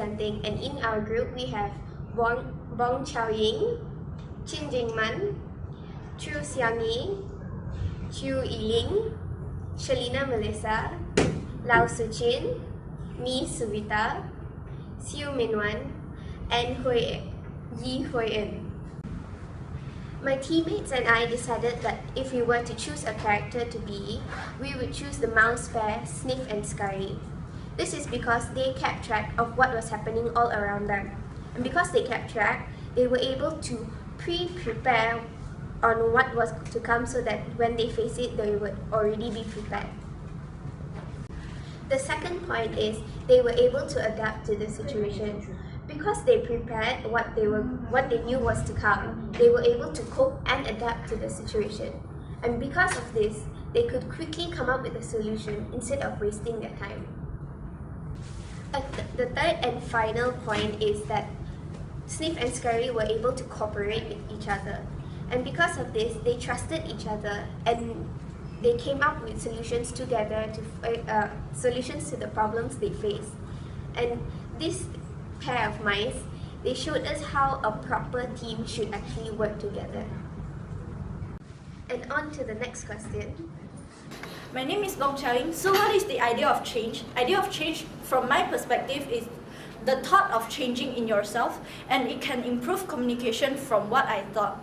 presenting, and in our group we have Bong Chao Ying, Chin Jing Man, Chu Xiang Yi, Chu Yiling, Shalina Melissa, Lau Suchin, Mi Suvita, Siu Minwan, and Yi Hui-en. My teammates and I decided that if we were to choose a character to be, we would choose the mouse pair, Sniff and Scurry. This is because they kept track of what was happening all around them. And because they kept track, they were able to prepare on what was to come so that when they face it, they would already be prepared. The second point is they were able to adapt to the situation. Because they prepared what they knew was to come, they were able to cope and adapt to the situation. And because of this, they could quickly come up with a solution instead of wasting their time. The third and final point is that Sniff and Scurry were able to cooperate with each other. And because of this, they trusted each other and they came up with solutions together solutions to the problems they faced. And this pair of mice, they showed us how a proper team should actually work together. And on to the next question. My name is Bong Chao Ying. So what is the idea of change? Idea of change from my perspective is the thought of changing in yourself, and it can improve communication from what I thought.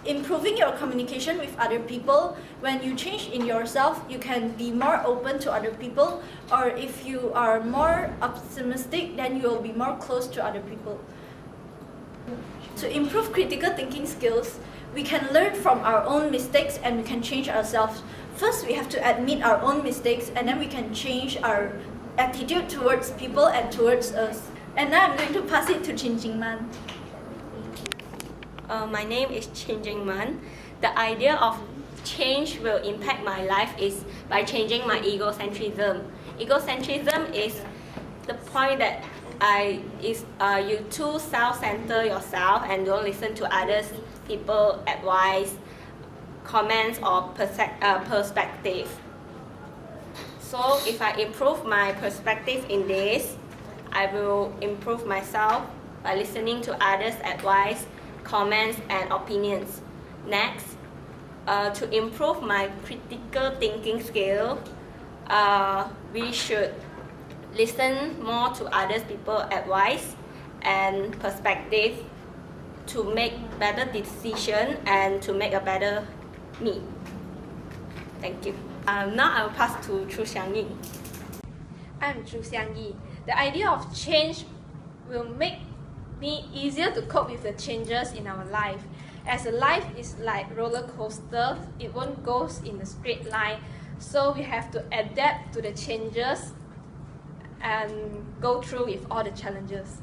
Improving your communication with other people, when you change in yourself, you can be more open to other people, or if you are more optimistic, then you will be more close to other people. To improve critical thinking skills, we can learn from our own mistakes and we can change ourselves. First, we have to admit our own mistakes, and then we can change our attitude towards people and towards us. And now I'm going to pass it to Chin Jing Man. My name is Chin Jing Man. The idea of change will impact my life is by changing my egocentrism. Egocentrism is the point that you too self-center yourself and don't listen to others, people advice, comments or perspective. So if I improve my perspective in this, I will improve myself by listening to others' advice, comments and opinions. Next, to improve my critical thinking skill, we should listen more to others people's advice and perspective to make better decision and to make a better me. Thank you. Now I will pass to Chu Xiang Yi. I'm Chu Xiang Yi. The idea of change will make me easier to cope with the changes in our life. As a life is like roller coaster, it won't go in a straight line. So we have to adapt to the changes and go through with all the challenges.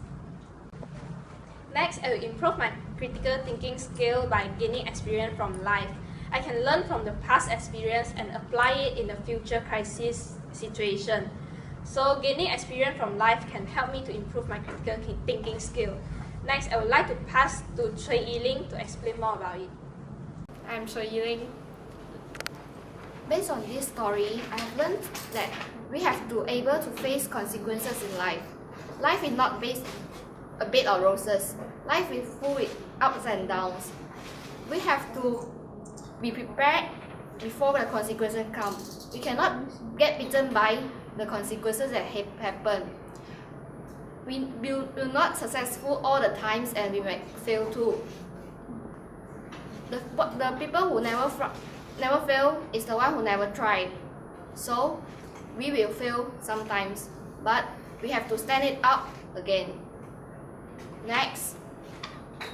Next, I will improve my critical thinking skill by gaining experience from life. I can learn from the past experience and apply it in a future crisis situation. So gaining experience from life can help me to improve my critical thinking skill. Next, I would like to pass to Chui Yiling to explain more about it. I'm Chui Yiling. Based on this story, I have learned that we have to be able to face consequences in life. Life is not based a bed of roses. Life is full with ups and downs. We have to be prepared before the consequences come. We cannot get bitten by the consequences that happen. We will not successful all the times and we might fail too. The people who never fail is the one who never tried. So we will fail sometimes, but we have to stand it up again. Next,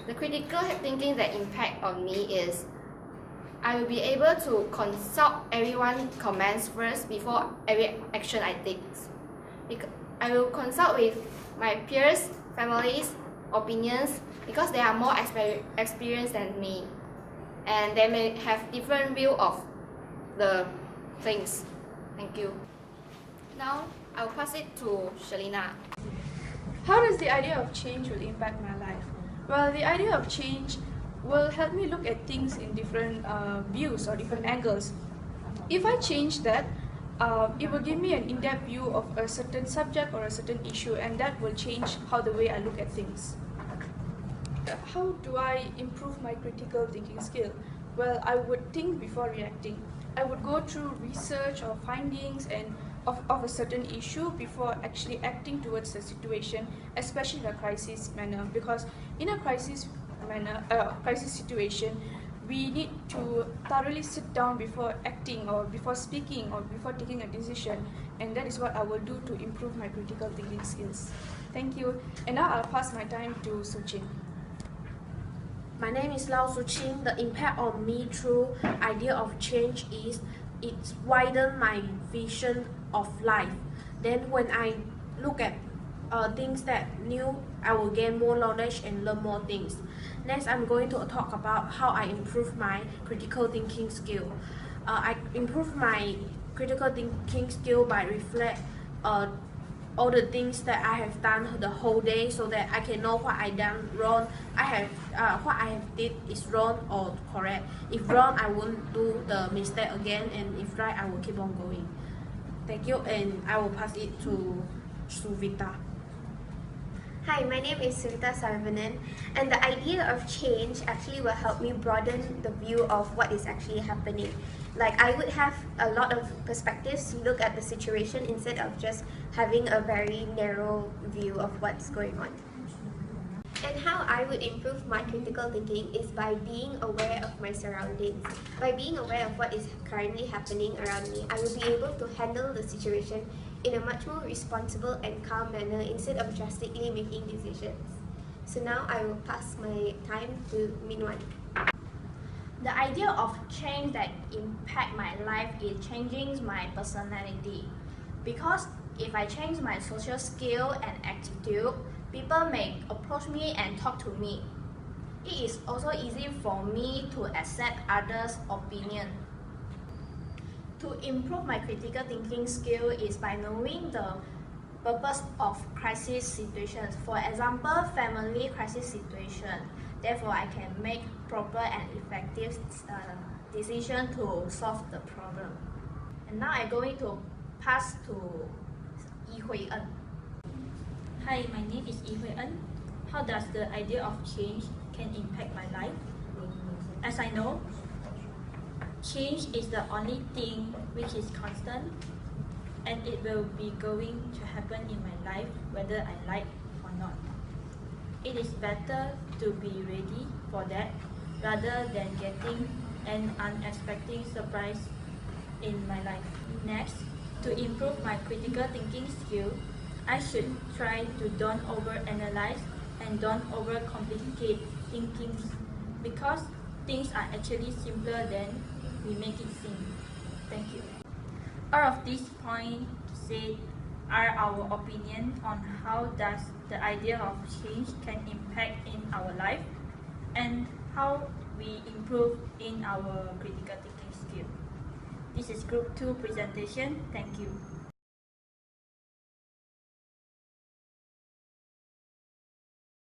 the critical thinking that impact on me is I will be able to consult everyone's comments first before every action I take. I will consult with my peers, families, opinions because they are more experienced than me and they may have different view of the things. Thank you. Now, I'll pass it to Shalina. How does the idea of change will impact my life? Well, the idea of change will help me look at things in different views or different angles. If I change that, it will give me an in-depth view of a certain subject or a certain issue, and that will change how the way I look at things. How do I improve my critical thinking skill? Well, I would think before reacting. I would go through research or findings and of a certain issue before actually acting towards the situation, especially in a crisis manner. Because in a crisis situation, we need to thoroughly sit down before acting or before speaking or before taking a decision, and that is what I will do to improve my critical thinking skills. Thank you. And now I'll pass my time to Suchin. My name is Lau Suchin. The impact on me through idea of change is it widen my vision of life. Then when I look at things that new, I will gain more knowledge and learn more things. Next, I'm going to talk about how I improve my critical thinking skill. I improve my critical thinking skill by reflect all the things that I have done the whole day, so that I can know what I done wrong. What I have did is wrong or correct. If wrong, I won't do the mistake again, and if right, I will keep on going. Thank you, and I will pass it to Suvita. Hi, my name is Suvita Saravanan, and the idea of change actually will help me broaden the view of what is actually happening. Like, I would have a lot of perspectives to look at the situation instead of just having a very narrow view of what's going on. And how I would improve my critical thinking is by being aware of my surroundings. By being aware of what is currently happening around me, I will be able to handle the situation in a much more responsible and calm manner instead of drastically making decisions. So now I will pass my time to Minwan. The idea of change that impact my life is changing my personality. Because if I change my social skill and attitude, people may approach me and talk to me. It is also easy for me to accept others' opinion. To improve my critical thinking skill is by knowing the purpose of crisis situations. For example, family crisis situation. Therefore, I can make proper and effective decision to solve the problem. And now I'm going to pass to Yi Hui En. Hi, my name is Yi Hui En. How does the idea of change can impact my life? As I know, change is the only thing which is constant, and it will be going to happen in my life whether I like or not. It is better to be ready for that rather than getting an unexpected surprise in my life. Next, to improve my critical thinking skill, I should try to don't overanalyze and don't overcomplicate thinking, because things are actually simpler than we make it seem. Thank you. All of these points said are our opinion on how does the idea of change can impact in our life and how we improve in our critical thinking skill. This is Group 2 presentation. Thank you.